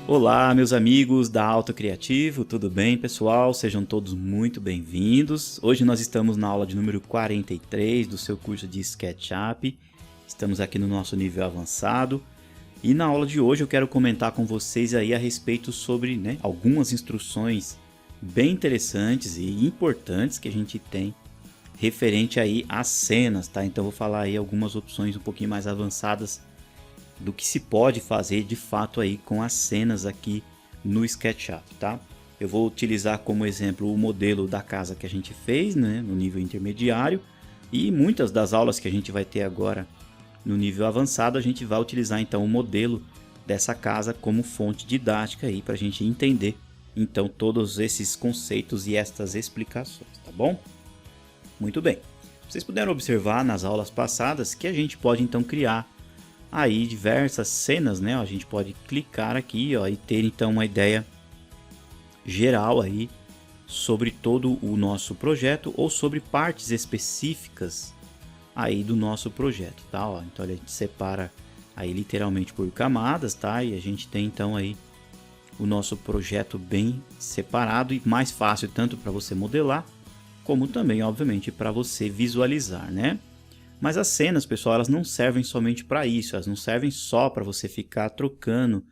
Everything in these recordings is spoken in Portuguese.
Olá, meus amigos da Auto Criativo, tudo bem, pessoal? Sejam todos muito bem-vindos. Hoje nós estamos na aula de número 43 do seu curso de SketchUp. Estamos aqui no nosso nível avançado. E na aula de hoje eu quero comentar com vocês aí a respeito sobre algumas instruções bem interessantes e importantes que a gente tem referente aí às cenas, tá? Então eu vou falar aí algumas opções um pouquinho mais avançadas do que se pode fazer de fato aí com as cenas aqui no SketchUp, tá? Eu vou utilizar como exemplo o modelo da casa que a gente fez, né, no nível intermediário, e muitas das aulas que a gente vai ter agora no nível avançado, a gente vai utilizar então o modelo dessa casa como fonte didática aí para a gente entender então todos esses conceitos e estas explicações, tá bom? Muito bem. Vocês puderam observar nas aulas passadas que a gente pode então criar aí diversas cenas, né? A gente pode clicar aqui, ó, e ter então uma ideia geral aí sobre todo o nosso projeto ou sobre partes específicas aí do nosso projeto, tá? Ó, então a gente separa aí literalmente por camadas, tá? E a gente tem então aí o nosso projeto bem separado e mais fácil tanto para você modelar como também, obviamente, para você visualizar, né? Mas as cenas, pessoal, elas não servem somente para isso, elas não servem só para você ficar trocando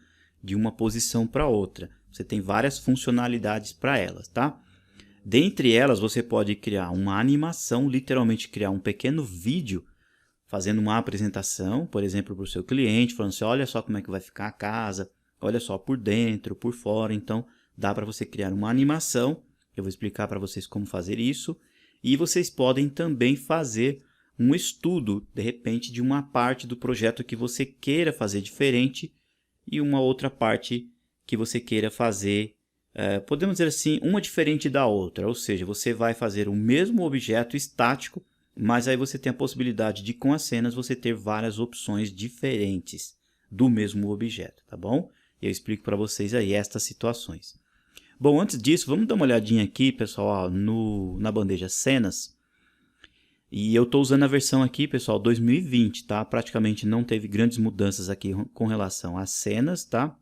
de uma posição para outra. Você tem várias funcionalidades para elas, tá? Dentre elas, você pode criar uma animação, literalmente criar um pequeno vídeo fazendo uma apresentação, por exemplo, para o seu cliente, falando assim, olha só como é que vai ficar a casa, olha só por dentro, por fora. Então, dá para você criar uma animação, eu vou explicar para vocês como fazer isso, e vocês podem também fazer um estudo, de repente, de uma parte do projeto que você queira fazer diferente e uma outra parte que você queira fazer, podemos dizer assim, uma diferente da outra. Ou seja, você vai fazer o mesmo objeto estático, mas aí você tem a possibilidade de, com as cenas, você ter várias opções diferentes do mesmo objeto, tá bom? Eu explico para vocês aí estas situações. Bom, antes disso, vamos dar uma olhadinha aqui, pessoal, na bandeja cenas. E eu estou usando a versão aqui, pessoal, 2020, tá? Praticamente não teve grandes mudanças aqui com relação às cenas, tá?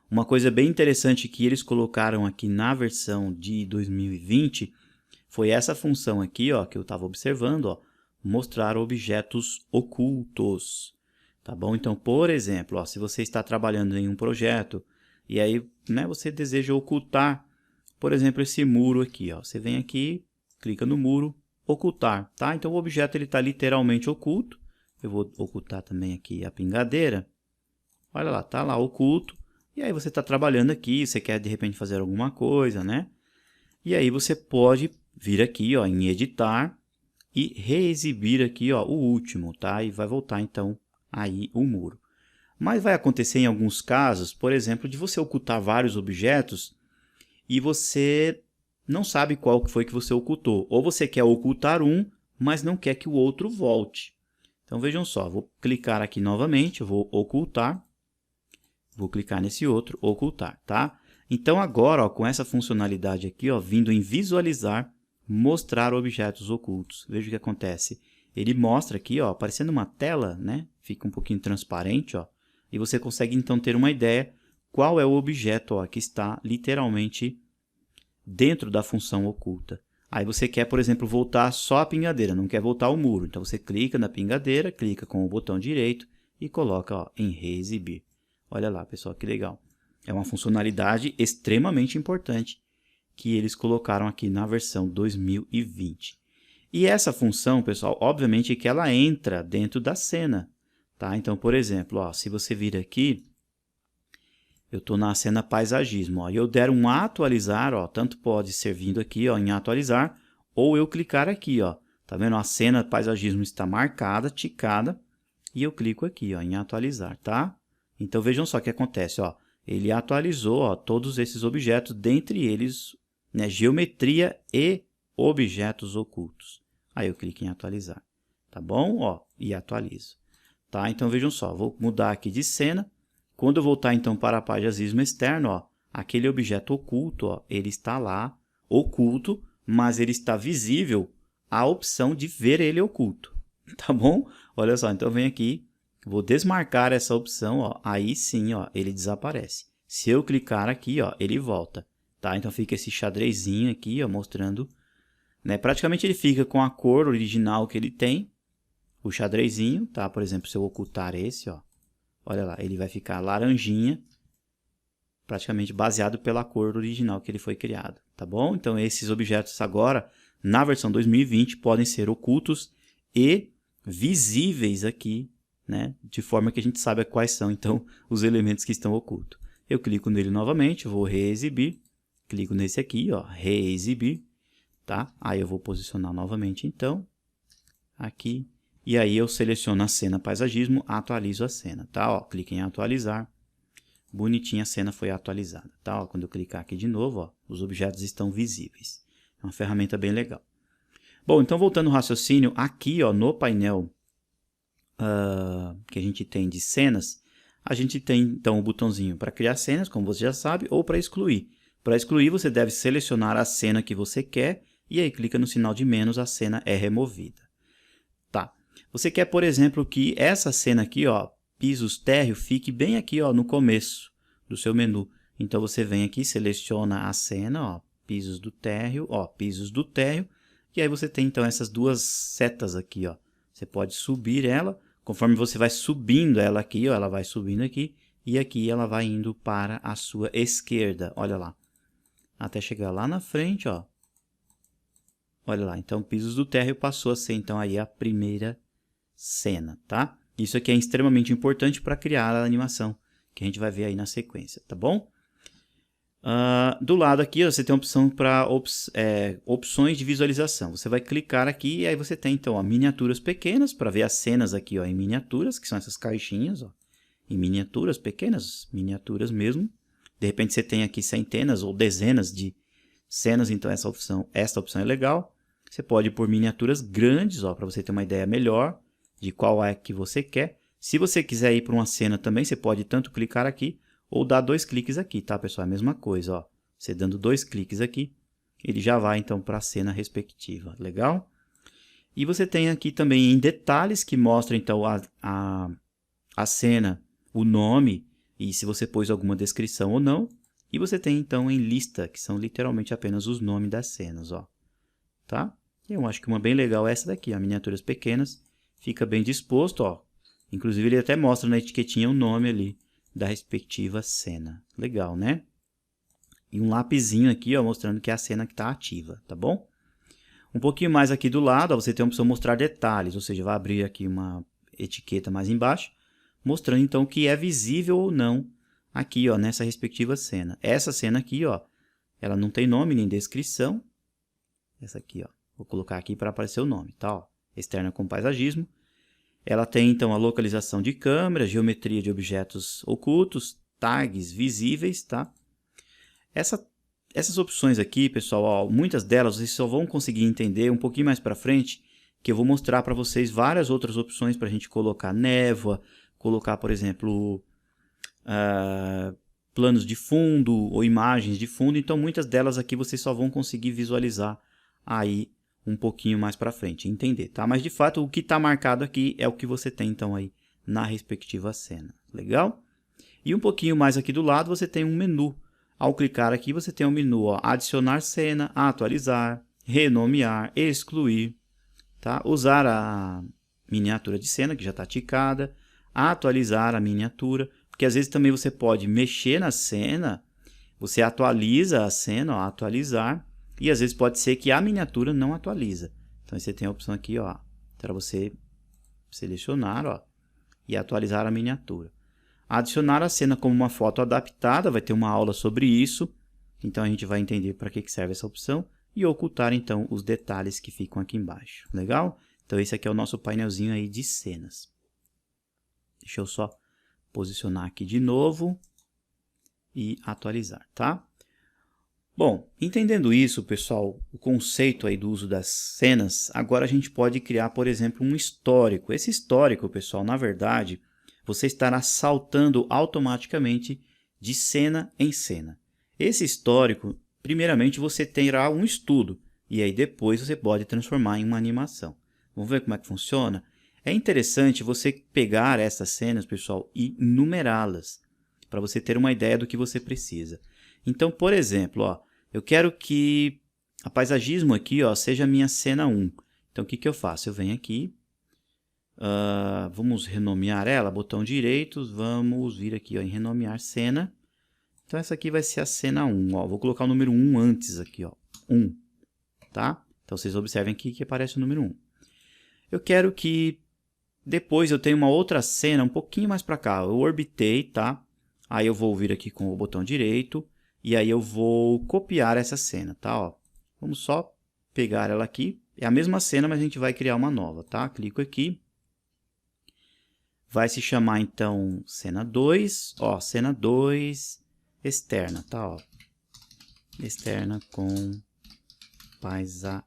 Uma coisa bem interessante que eles colocaram aqui na versão de 2020 foi essa função aqui, ó, que eu estava observando, ó, mostrar objetos ocultos, tá bom? Então, por exemplo, ó, se você está trabalhando em um projeto e aí, né, você deseja ocultar, por exemplo, esse muro aqui, ó, você vem aqui, clica no muro, ocultar, tá? Então o objeto ele está literalmente oculto. Eu vou ocultar também aqui a pingadeira. Olha lá, tá lá oculto. E aí você está trabalhando aqui, você quer de repente fazer alguma coisa, né? E aí você pode vir aqui, ó, em editar e reexibir aqui, ó, o último, tá? E vai voltar então aí o muro. Mas vai acontecer em alguns casos, por exemplo, de você ocultar vários objetos e você não sabe qual foi que você ocultou. Ou você quer ocultar um, mas não quer que o outro volte. Então, vejam só, vou clicar aqui novamente, vou ocultar. Vou clicar nesse outro, ocultar, tá? Então, agora, ó, com essa funcionalidade aqui, ó, vindo em visualizar, mostrar objetos ocultos. Veja o que acontece. Ele mostra aqui, ó, aparecendo uma tela, né? Fica um pouquinho transparente, ó. E você consegue, então, ter uma ideia qual é o objeto, ó, que está literalmente dentro da função oculta. Aí você quer, por exemplo, voltar só a pingadeira, não quer voltar o muro. Então você clica na pingadeira, clica com o botão direito e coloca, ó, em reexibir. Olha lá, pessoal, que legal. É uma funcionalidade extremamente importante que eles colocaram aqui na versão 2020. E essa função, pessoal, obviamente que ela entra dentro da cena, tá? Então, por exemplo, ó, se você vir aqui, eu estou na cena paisagismo, ó, e eu der um atualizar, ó, tanto pode ser vindo aqui, ó, em atualizar, ou eu clicar aqui, ó, tá vendo? A cena paisagismo está marcada, ticada, e eu clico aqui, ó, em atualizar, tá? Então vejam só o que acontece, ó, ele atualizou, ó, todos esses objetos, dentre eles, né, geometria e objetos ocultos. Aí eu clico em atualizar, tá bom? Ó, e atualizo, tá? Então vejam só, vou mudar aqui de cena. Quando eu voltar então para a paisagismo externo, ó, aquele objeto oculto, ó, ele está lá oculto, mas ele está visível a opção de ver ele oculto, tá bom? Olha só, então eu venho aqui, vou desmarcar essa opção, ó, aí sim, ó, ele desaparece. Se eu clicar aqui, ó, ele volta, tá? Então fica esse xadrezinho aqui, ó, mostrando, né? Praticamente ele fica com a cor original que ele tem, o xadrezinho, tá? Por exemplo, se eu ocultar esse, ó, olha lá, ele vai ficar laranjinha, praticamente baseado pela cor original que ele foi criado, tá bom? Então esses objetos agora, na versão 2020, podem ser ocultos e visíveis aqui, né? De forma que a gente saiba quais são, então, os elementos que estão ocultos. Eu clico nele novamente, vou reexibir, clico nesse aqui, ó, reexibir, tá? Aí eu vou posicionar novamente, então, aqui, e aí eu seleciono a cena paisagismo, atualizo a cena, tá? Ó, clique em atualizar, bonitinha a cena foi atualizada, tá? Ó, quando eu clicar aqui de novo, ó, os objetos estão visíveis. É uma ferramenta bem legal. Bom, então voltando ao raciocínio, aqui ó, no painel que a gente tem de cenas, a gente tem então o botãozinho para criar cenas, como você já sabe, ou para excluir. Para excluir, você deve selecionar a cena que você quer e aí clica no sinal de menos, a cena é removida. Tá. Você quer, por exemplo, que essa cena aqui, ó, pisos térreo, fique bem aqui ó, no começo do seu menu. Então você vem aqui, seleciona a cena, ó, pisos do térreo, ó, pisos do térreo, e aí você tem então essas duas setas aqui, ó. Você pode subir ela, conforme você vai subindo ela aqui, ó, ela vai subindo aqui, e aqui ela vai indo para a sua esquerda, olha lá. Até chegar lá na frente, ó. Olha lá, então pisos do térreo passou a ser então aí a primeira cena, tá? Isso aqui é extremamente importante para criar a animação, que a gente vai ver aí na sequência, tá bom? Do lado aqui ó, você tem a opção para opções de visualização. Você vai clicar aqui e aí você tem então ó, miniaturas pequenas para ver as cenas aqui ó, em miniaturas, que são essas caixinhas, ó, em miniaturas pequenas, miniaturas mesmo. De repente você tem aqui centenas ou dezenas de cenas, então essa opção é legal. Você pode pôr miniaturas grandes para você ter uma ideia melhor de qual é que você quer. Se você quiser ir para uma cena também, você pode tanto clicar aqui ou dar 2 cliques aqui, tá, pessoal? É a mesma coisa, ó. Você dando 2 cliques aqui, ele já vai então para a cena respectiva, legal? E você tem aqui também em detalhes que mostra então a cena, o nome e se você pôs alguma descrição ou não. E você tem então em lista, que são literalmente apenas os nomes das cenas, ó. Tá? Eu acho que uma bem legal é essa daqui, ó, miniaturas pequenas, fica bem disposto, ó. Inclusive ele até mostra na etiquetinha o nome ali da respectiva cena. Legal, né? E um lapisinho aqui, ó, mostrando que é a cena que está ativa, tá bom? Um pouquinho mais aqui do lado, ó, você tem a opção mostrar detalhes, ou seja, vai abrir aqui uma etiqueta mais embaixo, mostrando então que é visível ou não aqui, ó, nessa respectiva cena. Essa cena aqui, ó, ela não tem nome nem descrição. Essa aqui, ó, vou colocar aqui para aparecer o nome, tá? Ó, externa com paisagismo. Ela tem então a localização de câmera, geometria de objetos ocultos, tags visíveis, tá? Essas opções aqui, pessoal, ó, muitas delas vocês só vão conseguir entender um pouquinho mais para frente, que eu vou mostrar para vocês várias outras opções para a gente colocar névoa, colocar, por exemplo, planos de fundo ou imagens de fundo. Então, muitas delas aqui vocês só vão conseguir visualizar aí um pouquinho mais para frente, entender, tá? Mas de fato o que está marcado aqui é o que você tem então aí na respectiva cena, legal? E um pouquinho mais aqui do lado você tem um menu. Ao clicar aqui você tem um menu, ó, adicionar cena, atualizar, renomear, excluir, tá? Usar a miniatura de cena que já está ticada, atualizar a miniatura, porque às vezes também você pode mexer na cena, você atualiza a cena, ó, atualizar. E às vezes pode ser que a miniatura não atualiza. Então você tem a opção aqui, ó, para você selecionar, ó, e atualizar a miniatura. Adicionar a cena como uma foto adaptada, vai ter uma aula sobre isso. Então a gente vai entender para que serve essa opção. E ocultar então os detalhes que ficam aqui embaixo. Legal? Então esse aqui é o nosso painelzinho aí de cenas. Deixa eu só posicionar aqui de novo e atualizar, tá? Bom, entendendo isso, pessoal, o conceito aí do uso das cenas, agora a gente pode criar, por exemplo, um histórico. Esse histórico, pessoal, na verdade, você estará saltando automaticamente de cena em cena. Esse histórico, primeiramente, você terá um estudo, e aí depois você pode transformar em uma animação. Vamos ver como é que funciona? É interessante você pegar essas cenas, pessoal, e numerá-las, para você ter uma ideia do que você precisa. Então, por exemplo, ó, eu quero que a paisagismo aqui, ó, seja a minha cena 1. Então, o que eu faço? Eu venho aqui, vamos renomear ela, botão direito, vamos vir aqui ó, em renomear cena. Então, essa aqui vai ser a cena 1. Ó. Vou colocar o número 1 antes aqui, ó, 1. Tá? Então, vocês observem aqui que aparece o número 1. Eu quero que depois eu tenha uma outra cena um pouquinho mais para cá. Eu orbitei, tá? Aí eu vou vir aqui com o botão direito e aí eu vou copiar essa cena, tá? Ó, vamos só pegar ela aqui. É a mesma cena, mas a gente vai criar uma nova, tá? Clico aqui. Vai se chamar, então, cena 2. Ó, cena 2 externa, tá? Ó, externa com paisagismo.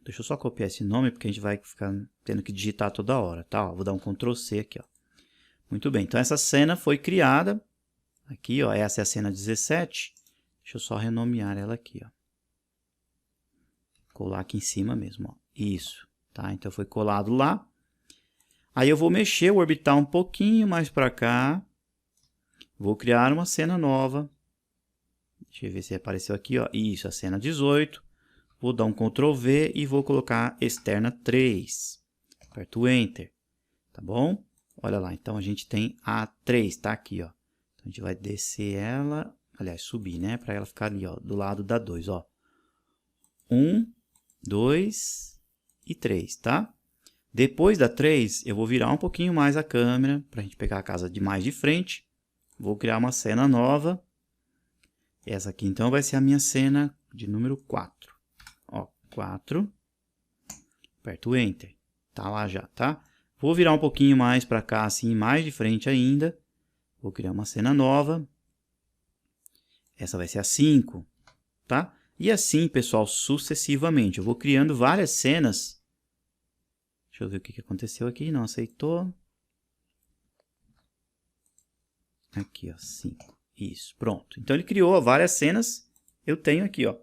Deixa eu só copiar esse nome, porque a gente vai ficar tendo que digitar toda hora, tá? Ó, vou dar um Ctrl C aqui, ó. Muito bem, então essa cena foi criada. Aqui, ó, essa é a cena 17. Deixa eu só renomear ela aqui, ó. Colar aqui em cima mesmo, ó. Isso, tá? Então foi colado lá. Aí eu vou mexer o orbital um pouquinho mais para cá. Vou criar uma cena nova. Deixa eu ver se apareceu aqui, ó. Isso, a cena 18. Vou dar um Ctrl V e vou colocar externa 3. Aperto o Enter, tá bom? Olha lá, então a gente tem a 3, tá aqui, ó. Então a gente vai descer ela, aliás, subir, né? Para ela ficar ali, ó, do lado da 2, ó. 1, 2 e 3, tá? Depois da 3, eu vou virar um pouquinho mais a câmera para a gente pegar a casa de mais de frente. Vou criar uma cena nova. Essa aqui, então, vai ser a minha cena de número 4. Ó, 4. Aperto o Enter. Tá lá já, tá? Vou virar um pouquinho mais para cá, assim, mais de frente ainda. Vou criar uma cena nova. Essa vai ser a 5, tá? E assim, pessoal, sucessivamente. Eu vou criando várias cenas. Deixa eu ver o que aconteceu aqui. Não aceitou. Aqui, ó, 5. Isso, pronto. Então, ele criou várias cenas. Eu tenho aqui, ó,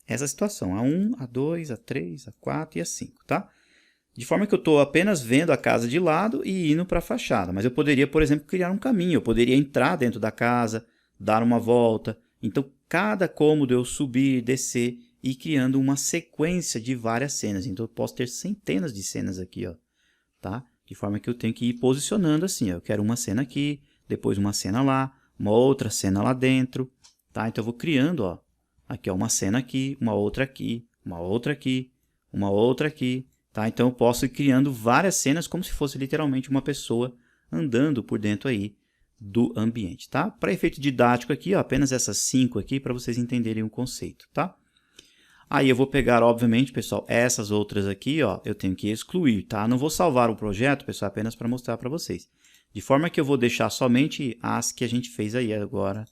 essa situação. A 1, a 2, a 3, a 4 e a 5, tá? De forma que eu estou apenas vendo a casa de lado e indo para a fachada. Mas eu poderia, por exemplo, criar um caminho. Eu poderia entrar dentro da casa, dar uma volta. Então, cada cômodo eu subir, descer e ir criando uma sequência de várias cenas. Então, eu posso ter centenas de cenas aqui, ó, tá? De forma que eu tenho que ir posicionando assim. Ó. Eu quero uma cena aqui, depois uma cena lá, uma outra cena lá dentro, tá? Então, eu vou criando, ó, aqui, ó, uma cena aqui, uma outra aqui, uma outra aqui, uma outra aqui. Tá? Então, eu posso ir criando várias cenas como se fosse literalmente uma pessoa andando por dentro aí do ambiente. Tá? Para efeito didático aqui, ó, apenas essas 5 aqui para vocês entenderem o conceito. Tá? Aí eu vou pegar, obviamente, pessoal, essas outras aqui, ó, eu tenho que excluir. Tá? Não vou salvar o projeto, pessoal, apenas para mostrar para vocês. De forma que eu vou deixar somente as que a gente fez aí agora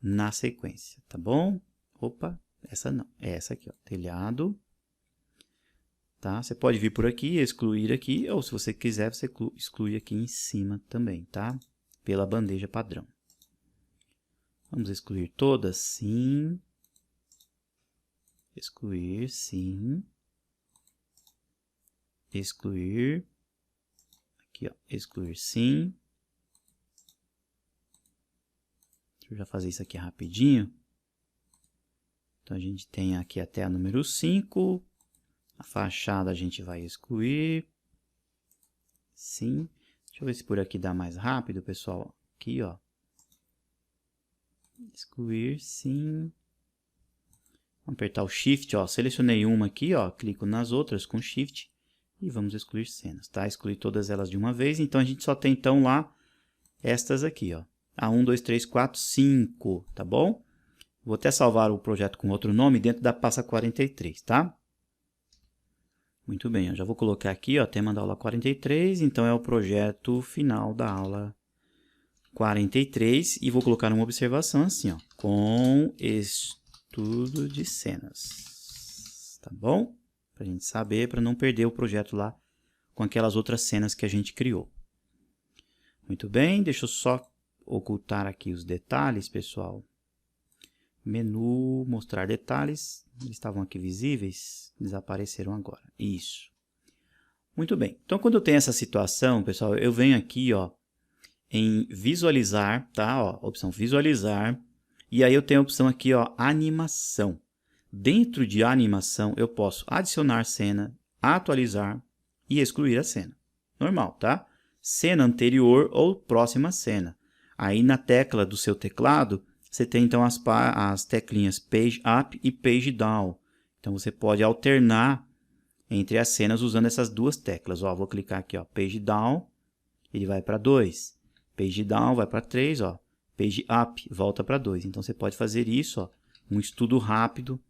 na sequência. Tá bom? Opa, essa não. É essa aqui, ó, telhado. Tá? Você pode vir por aqui, excluir aqui, ou se você quiser, você exclui aqui em cima também, tá? Pela bandeja padrão. Vamos excluir todas? Sim. Excluir, sim. Excluir. Aqui, ó, excluir, sim. Deixa eu já fazer isso aqui rapidinho. Então, a gente tem aqui até a número 5. A fachada a gente vai excluir. Sim. Deixa eu ver se por aqui dá mais rápido, pessoal. Aqui, ó. Excluir, sim. Vamos apertar o Shift, ó. Selecionei uma aqui, ó. Clico nas outras com Shift. E vamos excluir cenas, tá? Excluir todas elas de uma vez. Então, a gente só tem, então, lá estas aqui, ó. A 1, 2, 3, 4, 5, tá bom? Vou até salvar o projeto com outro nome dentro da pasta 43, tá? Muito bem, eu já vou colocar aqui, ó, tema da aula 43, então é o projeto final da aula 43 e vou colocar uma observação assim, ó, com estudo de cenas, tá bom? Para a gente saber, para não perder o projeto lá com aquelas outras cenas que a gente criou. Muito bem, deixa eu só ocultar aqui os detalhes, pessoal. Menu, mostrar detalhes, eles estavam aqui visíveis, desapareceram agora, isso. Muito bem. Então, quando eu tenho essa situação, pessoal, eu venho aqui, ó, em visualizar, tá? Ó, opção visualizar. E aí eu tenho a opção aqui, ó, animação. Dentro de animação, eu posso adicionar cena, atualizar e excluir a cena. Normal, tá? Cena anterior ou próxima cena. Aí na tecla do seu teclado, você tem então as teclinhas Page Up e Page Down. Então você pode alternar entre as cenas usando essas duas teclas. Ó, vou clicar aqui, ó, Page Down, ele vai para 2. Page Down vai para 3, ó. Page Up volta para 2. Então você pode fazer isso, ó, um estudo rápido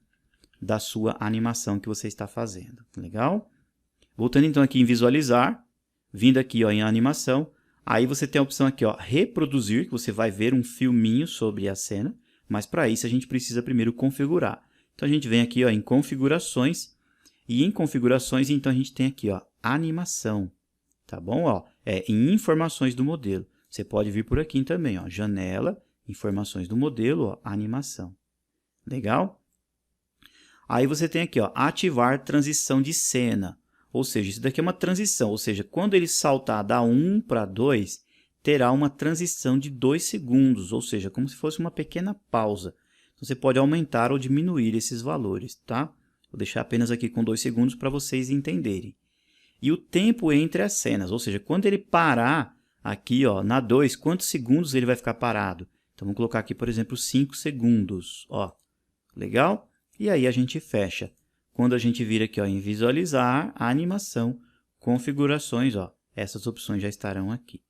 da sua animação que você está fazendo. Legal? Voltando então aqui em visualizar, vindo aqui, ó, em animação, aí você tem a opção aqui, ó, reproduzir, que você vai ver um filminho sobre a cena, mas para isso a gente precisa primeiro configurar. Então a gente vem aqui, ó, em configurações, e em configurações então a gente tem aqui, ó, animação, tá bom? Ó, em informações do modelo. Você pode vir por aqui também, ó, janela, informações do modelo, ó, animação. Legal? Aí você tem aqui, ó, ativar transição de cena. Ou seja, isso daqui é uma transição. Ou seja, quando ele saltar da 1 para 2, terá uma transição de 2 segundos. Ou seja, como se fosse uma pequena pausa. Então, você pode aumentar ou diminuir esses valores, tá? Vou deixar apenas aqui com 2 segundos para vocês entenderem. E o tempo entre as cenas. Ou seja, quando ele parar aqui, ó, na 2, quantos segundos ele vai ficar parado? Então, vamos colocar aqui, por exemplo, 5 segundos. Ó, legal? E aí a gente fecha. Quando a gente vir aqui, ó, em visualizar, animação, configurações, ó, essas opções já estarão aqui.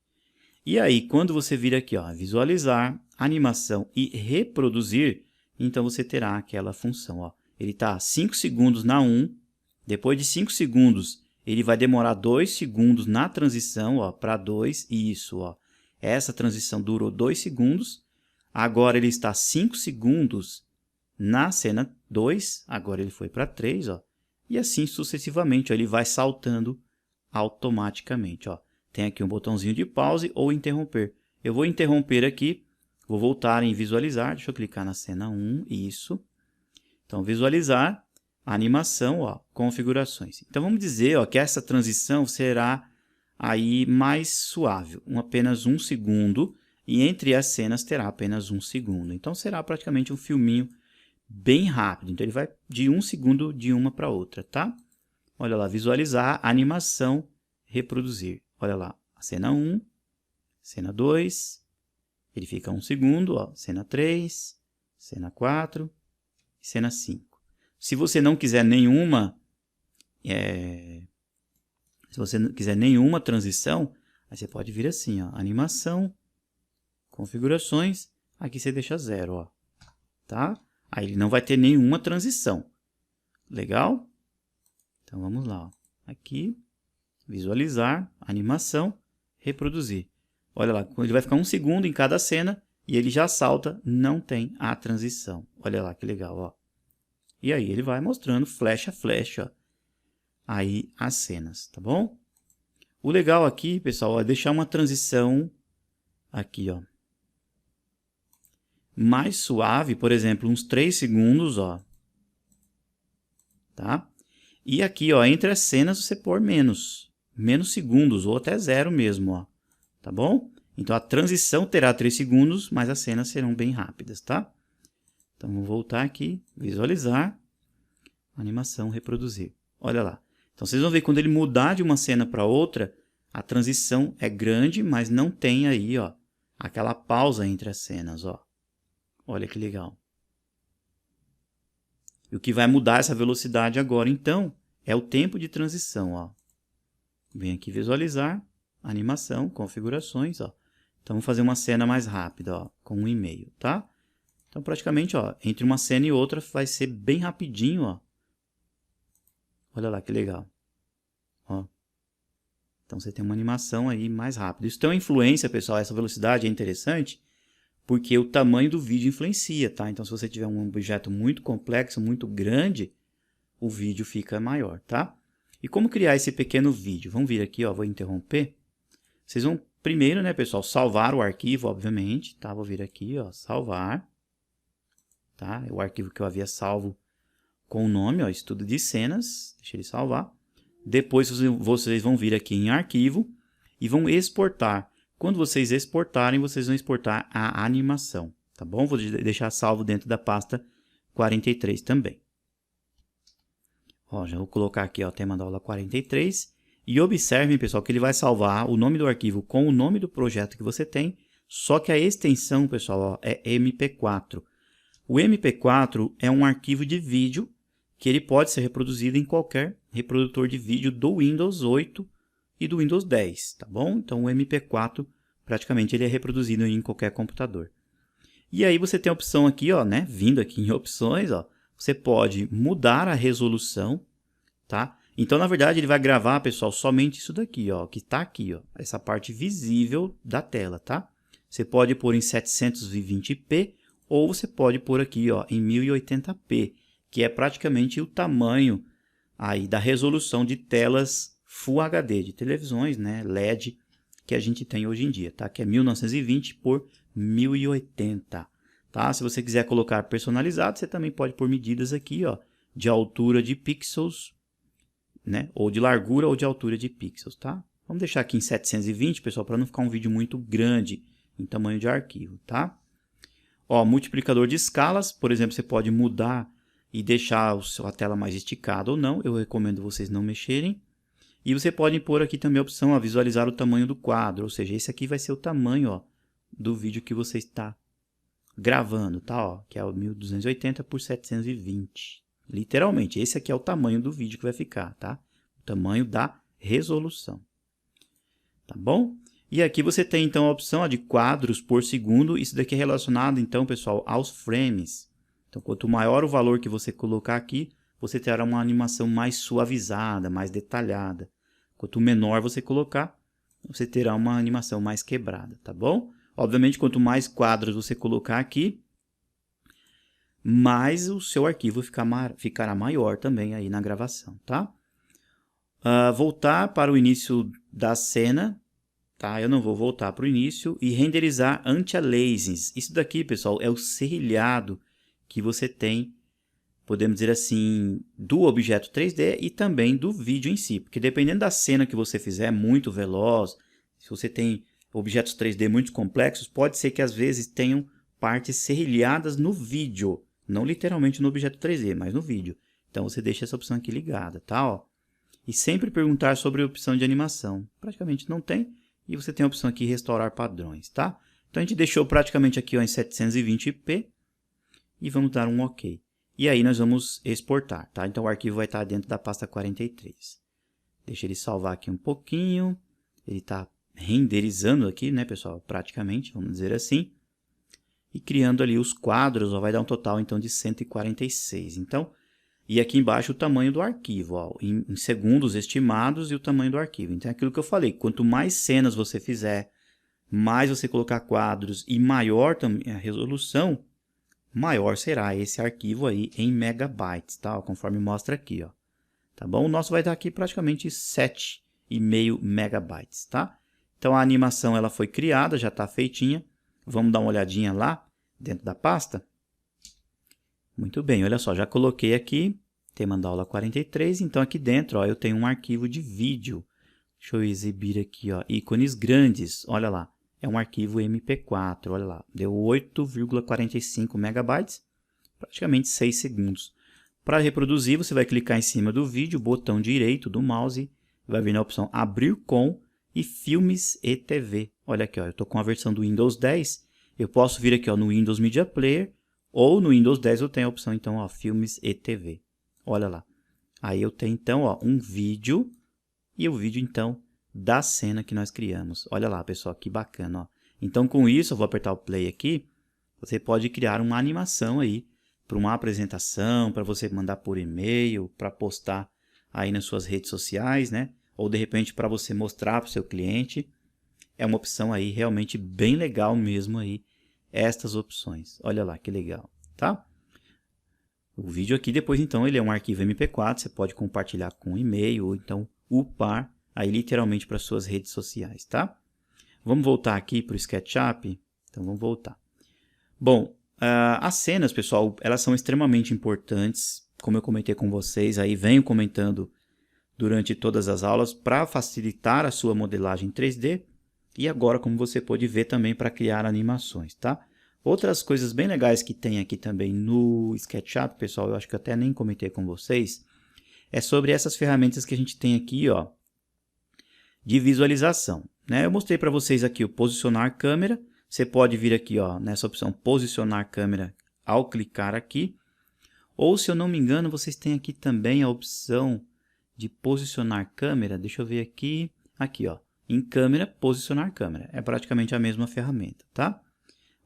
E aí, quando você vir aqui, ó, visualizar, animação e reproduzir, então você terá aquela função. Ó. Ele está 5 segundos na 1, depois de 5 segundos, ele vai demorar 2 segundos na transição para 2, e isso, ó, essa transição durou 2 segundos, agora ele está 5 segundos na cena 2, agora ele foi para 3, ó, e assim sucessivamente, ó, ele vai saltando automaticamente. Ó. Tem aqui um botãozinho de pause ou interromper. Eu vou interromper aqui, vou voltar em visualizar, deixa eu clicar na cena 1, isso. Então, visualizar, animação, ó, configurações. Então, vamos dizer, ó, que essa transição será aí mais suave, apenas 1 segundo, e entre as cenas terá apenas 1 segundo. Então, será praticamente um filminho bem rápido. Então, ele vai de 1 segundo de uma para outra, tá? Olha lá, visualizar, animação, reproduzir. Olha lá, a cena 1, cena 2, ele fica 1 segundo, ó, cena 3, cena 4 e cena 5. Se você não quiser nenhuma, transição, aí você pode vir assim, ó, animação, configurações, aqui você deixa 0, ó, tá? Aí ele não vai ter nenhuma transição. Legal? Então vamos lá. Ó. Aqui, visualizar, animação, reproduzir. Olha lá, ele vai ficar 1 segundo em cada cena e ele já salta, não tem a transição. Olha lá que legal, ó. E aí ele vai mostrando flash a flash, ó, aí as cenas, tá bom? O legal aqui, pessoal, é deixar uma transição aqui, ó, mais suave, por exemplo, uns 3 segundos, ó. Tá? E aqui, ó, entre as cenas você pôr menos segundos ou até 0 mesmo, ó. Tá bom? Então a transição terá 3 segundos, mas as cenas serão bem rápidas, tá? Então vamos voltar aqui, visualizar, animação, reproduzir. Olha lá. Então vocês vão ver quando ele mudar de uma cena para outra, a transição é grande, mas não tem aí, ó, aquela pausa entre as cenas, ó. Olha que legal. E o que vai mudar essa velocidade agora, então, é o tempo de transição. Ó. Vem aqui visualizar, animação, configurações. Ó. Então, vamos fazer uma cena mais rápida, ó, com 1,5, tá? Então, praticamente, ó, entre uma cena e outra vai ser bem rapidinho. Ó. Olha lá que legal. Ó. Então, você tem uma animação aí mais rápida. Isso tem uma influência, pessoal, essa velocidade é interessante, porque o tamanho do vídeo influencia, tá? Então, se você tiver um objeto muito complexo, muito grande, o vídeo fica maior, tá? E como criar esse pequeno vídeo? Vamos vir aqui, ó, vou interromper. Vocês vão primeiro, né, pessoal, salvar o arquivo, obviamente, tá? Vou vir aqui, ó, salvar, tá? É o arquivo que eu havia salvo com o nome, ó, estudo de cenas, deixa ele salvar. Depois vocês vão vir aqui em arquivo e vão exportar. Quando vocês exportarem, vocês vão exportar a animação, tá bom? Vou deixar salvo dentro da pasta 43 também. Ó, já vou colocar aqui, ó, tema da aula 43. E observem, pessoal, que ele vai salvar o nome do arquivo com o nome do projeto que você tem, só que a extensão, pessoal, ó, é MP4. O MP4 é um arquivo de vídeo que ele pode ser reproduzido em qualquer reprodutor de vídeo do Windows 8 e do Windows 10, tá bom? Então, o MP4, praticamente, ele é reproduzido em qualquer computador. E aí você tem a opção aqui, ó, né? Vindo aqui em opções, ó, você pode mudar a resolução, tá? Então, na verdade, ele vai gravar, pessoal, somente isso daqui, ó, que está aqui, ó, essa parte visível da tela, tá? Você pode pôr em 720p ou você pode pôr aqui, ó, em 1080p, que é praticamente o tamanho aí da resolução de telas Full HD, de televisões, né, LED, que a gente tem hoje em dia, tá? Que é 1920 por 1080, tá? Se você quiser colocar personalizado, você também pode pôr medidas aqui, ó, de altura de pixels, né? Ou de largura ou de altura de pixels, tá? Vamos deixar aqui em 720, pessoal, para não ficar um vídeo muito grande em tamanho de arquivo, tá? Ó, multiplicador de escalas, por exemplo, você pode mudar e deixar a tela mais esticada ou não. Eu recomendo vocês não mexerem. E você pode pôr aqui também a opção, ó, visualizar o tamanho do quadro, ou seja, esse aqui vai ser o tamanho, ó, do vídeo que você está gravando, tá? Ó, que é o 1280 por 720. Literalmente, esse aqui é o tamanho do vídeo que vai ficar, tá? O tamanho da resolução. Tá bom? E aqui você tem, então, a opção, ó, de quadros por segundo. Isso daqui é relacionado, então, pessoal, aos frames. Então, quanto maior o valor que você colocar aqui, você terá uma animação mais suavizada, mais detalhada. Quanto menor você colocar, você terá uma animação mais quebrada, tá bom? Obviamente, quanto mais quadros você colocar aqui, mais o seu arquivo ficará maior também aí na gravação, tá? Voltar para o início da cena, tá? Eu não vou voltar para o início. E renderizar anti-aliasing. Isso daqui, pessoal, é o serrilhado que você tem, podemos dizer assim, do objeto 3D e também do vídeo em si. Porque dependendo da cena que você fizer, muito veloz, se você tem objetos 3D muito complexos, pode ser que às vezes tenham partes serrilhadas no vídeo. Não literalmente no objeto 3D, mas no vídeo. Então você deixa essa opção aqui ligada, tá? Ó. E sempre perguntar sobre a opção de animação. Praticamente não tem. E você tem a opção aqui restaurar padrões, tá? Então a gente deixou praticamente aqui, ó, em 720p. E vamos dar um OK. E aí nós vamos exportar, tá? Então o arquivo vai estar dentro da pasta 43. Deixa ele salvar aqui um pouquinho. Ele está renderizando aqui, né, pessoal? Praticamente, vamos dizer assim. E criando ali os quadros, ó, vai dar um total então de 146. Então, e aqui embaixo o tamanho do arquivo, ó, em segundos estimados e o tamanho do arquivo. Então é aquilo que eu falei, quanto mais cenas você fizer, mais você colocar quadros e maior também a resolução, maior será esse arquivo aí em megabytes, tá? Conforme mostra aqui, ó. Tá bom? O nosso vai dar aqui praticamente 7,5 megabytes, tá? Então a animação ela foi criada, já está feitinha. Vamos dar uma olhadinha lá dentro da pasta. Muito bem, olha só, já coloquei aqui, tema da aula 43, então aqui dentro, ó, eu tenho um arquivo de vídeo. Deixa eu exibir aqui, ó, ícones grandes, olha lá. É um arquivo MP4, olha lá, deu 8,45 megabytes, praticamente 6 segundos. Para reproduzir, você vai clicar em cima do vídeo, botão direito do mouse, vai vir na opção Abrir com e Filmes e TV. Olha aqui, ó, eu estou com a versão do Windows 10, eu posso vir aqui, ó, no Windows Media Player, ou no Windows 10 eu tenho a opção, então, ó, Filmes e TV. Olha lá. Aí eu tenho, então, ó, um vídeo, e o vídeo, então, da cena que nós criamos. Olha lá, pessoal, que bacana, ó. Então, com isso, eu vou apertar o play aqui. Você pode criar uma animação aí para uma apresentação, para você mandar por e-mail, para postar aí nas suas redes sociais, né? Ou, de repente, para você mostrar para o seu cliente. É uma opção aí realmente bem legal mesmo aí, estas opções. Olha lá, que legal, tá? O vídeo aqui, depois, então, ele é um arquivo MP4. Você pode compartilhar com e-mail ou, então, upar aí literalmente para suas redes sociais, tá? Vamos voltar aqui para o SketchUp? Então vamos voltar. Bom, as cenas, pessoal, elas são extremamente importantes, como eu comentei com vocês, aí venho comentando durante todas as aulas para facilitar a sua modelagem 3D e agora, como você pode ver, também para criar animações, tá? Outras coisas bem legais que tem aqui também no SketchUp, pessoal, eu acho que eu até nem comentei com vocês, é sobre essas ferramentas que a gente tem aqui, ó, de visualização, né? Eu mostrei para vocês aqui o posicionar câmera. Você pode vir aqui, ó, nessa opção posicionar câmera ao clicar aqui. Ou, se eu não me engano, vocês têm aqui também a opção de posicionar câmera. Deixa eu ver aqui. Aqui, ó, em câmera, posicionar câmera. É praticamente a mesma ferramenta, tá?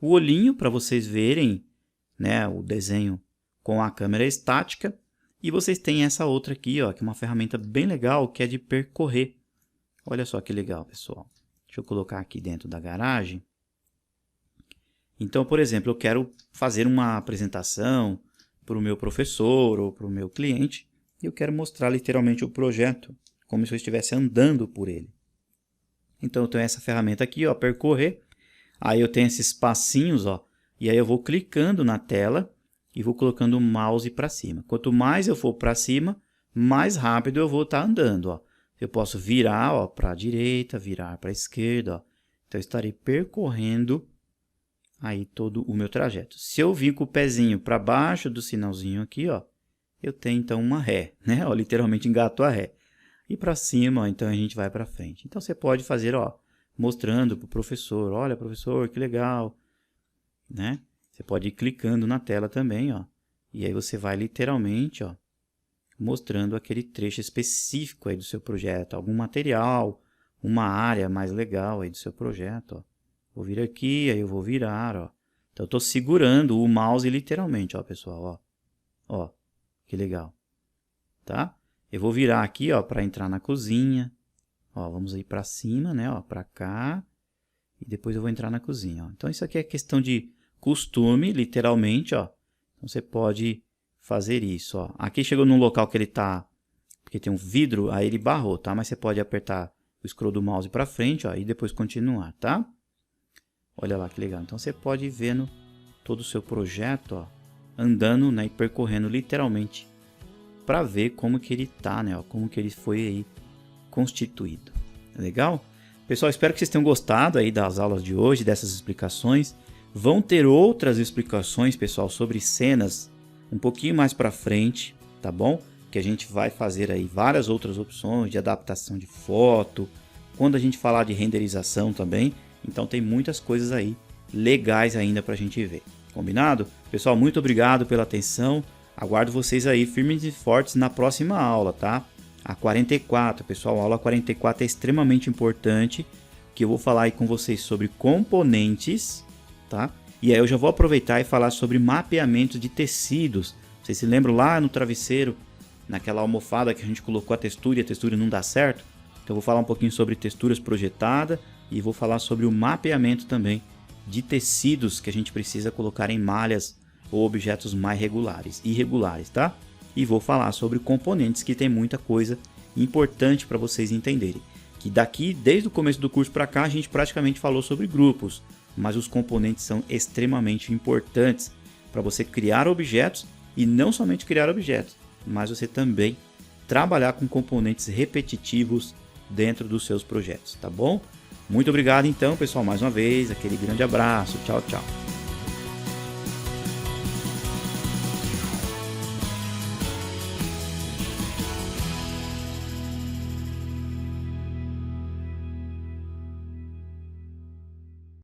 O olhinho para vocês verem, né, o desenho com a câmera estática. E vocês têm essa outra aqui, ó, que é uma ferramenta bem legal, que é de percorrer. Olha só que legal, pessoal. Deixa eu colocar aqui dentro da garagem. Então, por exemplo, eu quero fazer uma apresentação para o meu professor ou para o meu cliente. E eu quero mostrar literalmente o projeto, como se eu estivesse andando por ele. Então, eu tenho essa ferramenta aqui, ó, percorrer. Aí eu tenho esses passinhos, ó. E aí eu vou clicando na tela e vou colocando o mouse para cima. Quanto mais eu for para cima, mais rápido eu vou estar andando, ó. Eu posso virar para a direita, virar para a esquerda, ó. Então eu estarei percorrendo aí todo o meu trajeto. Se eu vir com o pezinho para baixo do sinalzinho aqui, ó, eu tenho então uma ré, né? Ó, literalmente engato a ré. E para cima, ó, então a gente vai para frente. Então você pode fazer, ó, mostrando para o professor, olha, professor, que legal, né? Você pode ir clicando na tela também, ó, e aí você vai literalmente, ó, mostrando aquele trecho específico aí do seu projeto, algum material, uma área mais legal aí do seu projeto, ó. Vou vir aqui, aí eu vou virar, ó. Então eu estou segurando o mouse literalmente, ó, pessoal, ó. Ó, que legal, tá? Eu vou virar aqui, ó, para entrar na cozinha. Ó, vamos aí para cima, né, ó, para cá. E depois eu vou entrar na cozinha, ó. Então isso aqui é questão de costume, literalmente, ó. Então você pode fazer isso, ó. Aqui chegou num local que ele tá, porque tem um vidro, aí ele barrou, tá? Mas você pode apertar o scroll do mouse para frente, ó, e depois continuar, tá? Olha lá que legal. Então você pode ir vendo todo o seu projeto, ó, andando, né, e percorrendo literalmente para ver como que ele tá, né, ó, como que ele foi aí constituído. Legal? Pessoal, espero que vocês tenham gostado aí das aulas de hoje, dessas explicações. Vão ter outras explicações, pessoal, sobre cenas um pouquinho mais para frente, tá bom? Que a gente vai fazer aí várias outras opções de adaptação de foto, quando a gente falar de renderização também. Então tem muitas coisas aí legais ainda para a gente ver. Combinado? Pessoal, muito obrigado pela atenção. Aguardo vocês aí firmes e fortes na próxima aula, tá? A 44, pessoal, a aula 44 é extremamente importante, que eu vou falar aí com vocês sobre componentes, tá? E aí eu já vou aproveitar e falar sobre mapeamento de tecidos. Vocês se lembram lá no travesseiro, naquela almofada que a gente colocou a textura e a textura não dá certo? Então eu vou falar um pouquinho sobre texturas projetadas e vou falar sobre o mapeamento também de tecidos que a gente precisa colocar em malhas ou objetos mais irregulares, tá? E vou falar sobre componentes, que tem muita coisa importante para vocês entenderem. Que daqui, desde o começo do curso para cá, a gente praticamente falou sobre grupos, mas os componentes são extremamente importantes para você criar objetos e não somente criar objetos, mas você também trabalhar com componentes repetitivos dentro dos seus projetos, tá bom? Muito obrigado então, pessoal, mais uma vez, aquele grande abraço, tchau, tchau.